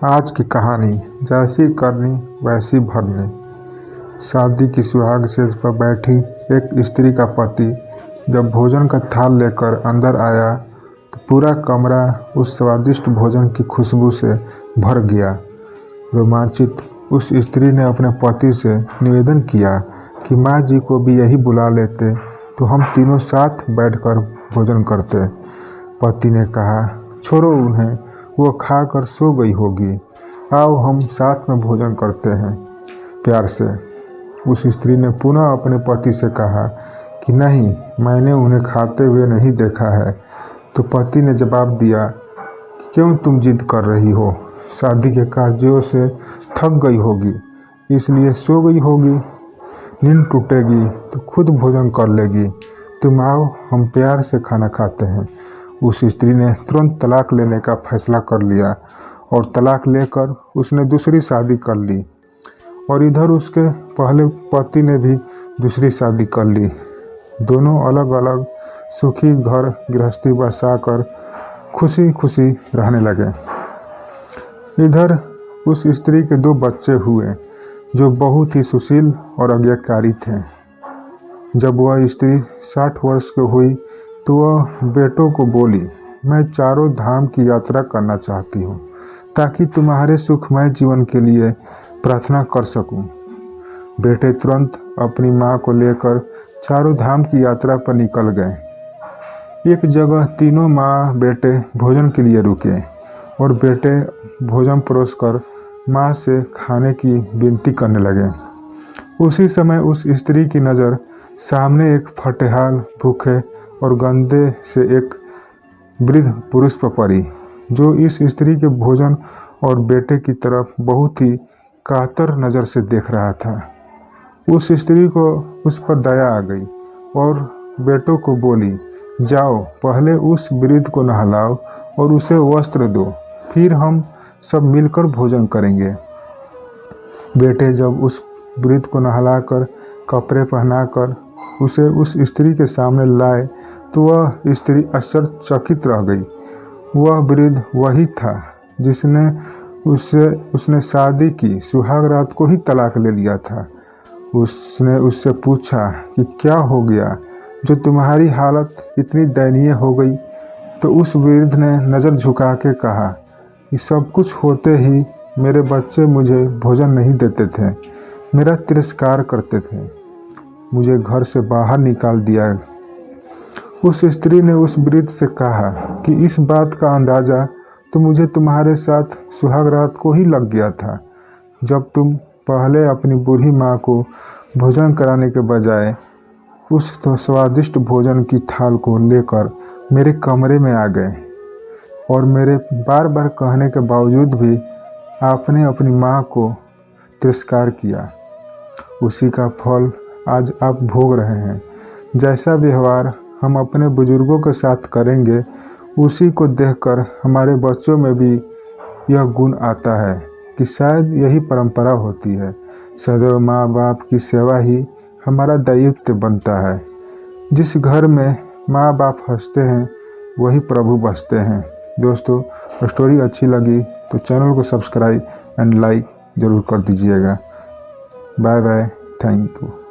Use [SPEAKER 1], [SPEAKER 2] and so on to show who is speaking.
[SPEAKER 1] आज की कहानी जैसी करनी वैसी भरनी। शादी की सुहाग सेज पर बैठी एक स्त्री का पति जब भोजन का थाल लेकर अंदर आया तो पूरा कमरा उस स्वादिष्ट भोजन की खुशबू से भर गया। रोमांचित उस स्त्री ने अपने पति से निवेदन किया कि माँ जी को भी यही बुला लेते तो हम तीनों साथ बैठकर भोजन करते। पति ने कहा, छोड़ो उन्हें, वो खाकर सो गई होगी, आओ हम साथ में भोजन करते हैं प्यार से। उस स्त्री ने पुनः अपने पति से कहा कि नहीं, मैंने उन्हें खाते हुए नहीं देखा है। तो पति ने जवाब दिया, क्यों तुम जिद कर रही हो, शादी के कार्यों से थक गई होगी इसलिए सो गई होगी, नींद टूटेगी तो खुद भोजन कर लेगी, तुम आओ हम प्यार से खाना खाते हैं। उस स्त्री ने तुरंत तलाक लेने का फैसला कर लिया और तलाक लेकर उसने दूसरी शादी कर ली और इधर उसके पहले पति ने भी दूसरी शादी कर ली। दोनों अलग अलग सुखी घर गृहस्थी बसाकर खुशी खुशी रहने लगे। इधर उस स्त्री के 2 बच्चे हुए जो बहुत ही सुशील और आज्ञाकारी थे। जब वह स्त्री 60 वर्ष की हुई तो वह बेटों को बोली, मैं चारों धाम की यात्रा करना चाहती हूँ ताकि तुम्हारे सुखमय जीवन के लिए प्रार्थना कर सकूं। बेटे तुरंत अपनी माँ को लेकर चारों धाम की यात्रा पर निकल गए। एक जगह तीनों माँ बेटे भोजन के लिए रुके और बेटे भोजन परोसकर माँ से खाने की विनती करने लगे। उसी समय उस स्त्री की नज़र सामने एक फटेहाल, भूखे और गंदे से एक वृद्ध पुरुष पर पड़ी जो इस स्त्री के भोजन और बेटे की तरफ बहुत ही कातर नज़र से देख रहा था। उस स्त्री को उस पर दया आ गई और बेटों को बोली, जाओ पहले उस वृद्ध को नहलाओ और उसे वस्त्र दो, फिर हम सब मिलकर भोजन करेंगे। बेटे जब उस वृद्ध को नहलाकर कपड़े पहनाकर उसे उस स्त्री के सामने लाए तो वह स्त्री आश्चर्यचकित रह गई। वह वृद्ध वही था जिसने उसने शादी की सुहाग रात को ही तलाक ले लिया था। उसने उससे पूछा कि क्या हो गया जो तुम्हारी हालत इतनी दयनीय हो गई। तो उस वृद्ध ने नज़र झुका के कहा कि सब कुछ होते ही मेरे बच्चे मुझे भोजन नहीं देते थे, मेरा तिरस्कार करते थे, मुझे घर से बाहर निकाल दिया। उस स्त्री ने उस वृद्ध से कहा कि इस बात का अंदाज़ा तो मुझे तुम्हारे साथ सुहाग रात को ही लग गया था, जब तुम पहले अपनी बूढ़ी माँ को भोजन कराने के बजाय उस तो स्वादिष्ट भोजन की थाल को लेकर मेरे कमरे में आ गए और मेरे बार बार कहने के बावजूद भी आपने अपनी माँ को तिरस्कार किया। उसी का फल आज आप भोग रहे हैं। जैसा व्यवहार हम अपने बुजुर्गों के साथ करेंगे उसी को देखकर हमारे बच्चों में भी यह गुण आता है कि शायद यही परंपरा होती है। सदैव माँ बाप की सेवा ही हमारा दायित्व बनता है। जिस घर में माँ बाप हंसते हैं वही प्रभु बसते हैं। दोस्तों, स्टोरी अच्छी लगी तो चैनल को सब्सक्राइब एंड लाइक ज़रूर कर दीजिएगा। Bye bye, thank you.